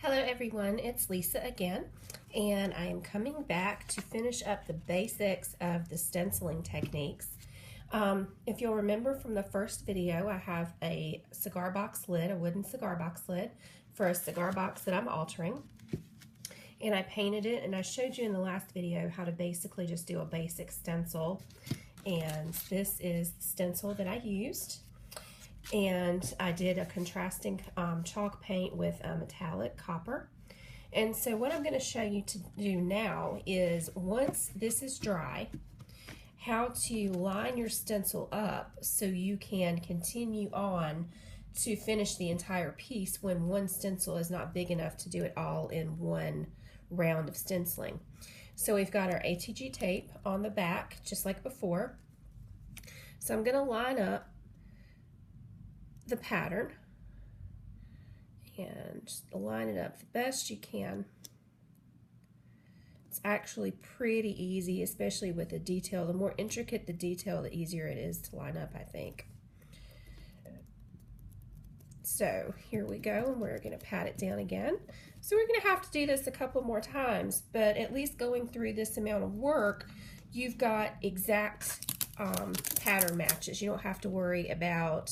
Hello everyone, it's Lisa again, and I am coming back to finish up the basics of the stenciling techniques. If you'll remember from the first video, I have a cigar box lid, a wooden cigar box lid for a cigar box that I'm altering. And I painted it, and I showed you in the last video how to basically just do a basic stencil. And this is the stencil that I used. And I did a contrasting chalk paint with metallic copper. And so what I'm going to show you to do now is, once this is dry, how to line your stencil up so you can continue on to finish the entire piece when one stencil is not big enough to do it all in one round of stenciling. So we've got our ATG tape on the back just like before. So I'm going to line up the pattern and just line it up the best you can. It's actually pretty easy, especially with the detail. The more intricate the detail, the easier it is to line up, I think. So here we go, and we're going to pat it down again. So we're going to have to do this a couple more times, but at least going through this amount of work, you've got exact pattern matches. You don't have to worry about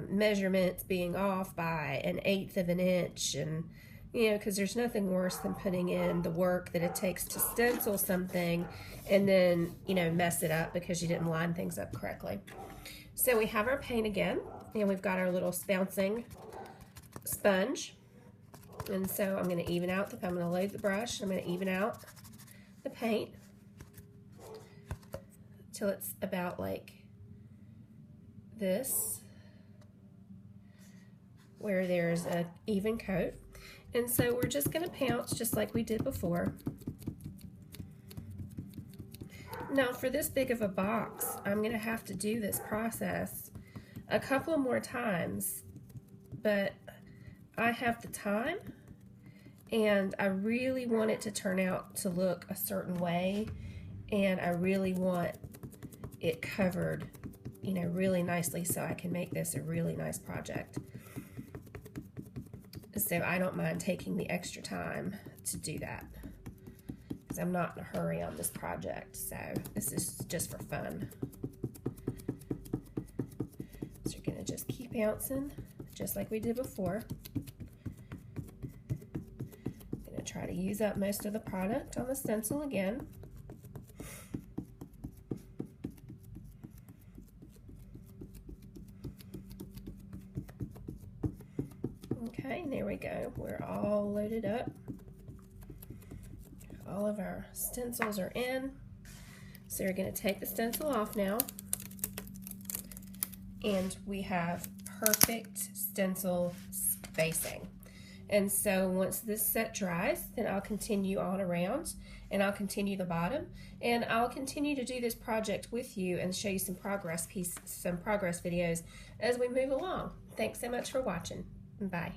measurements being off by 1/8 of an inch, and because there's nothing worse than putting in the work that it takes to stencil something and then mess it up because you didn't line things up correctly. So we have our paint again, and we've got our little bouncing sponge, and so I'm going to even out I'm going to load the brush. I'm going to even out the paint till it's about like this, where there's an even coat. And so we're just going to pounce just like we did before. Now for this big of a box, I'm going to have to do this process a couple more times, but I have the time and I really want it to turn out to look a certain way, and I really want it covered really nicely so I can make this a really nice project. So I don't mind taking the extra time to do that, because I'm not in a hurry on this project, so this is just for fun. So you're going to just keep bouncing just like we did before. I'm going to try to use up most of the product on the stencil again. Okay, there we go. We're all loaded up. All of our stencils are in. So we're going to take the stencil off now. And we have perfect stencil spacing. And so once this set dries, then I'll continue on around, and I'll continue the bottom, and I'll continue to do this project with you and show you some progress videos as we move along. Thanks so much for watching. Bye.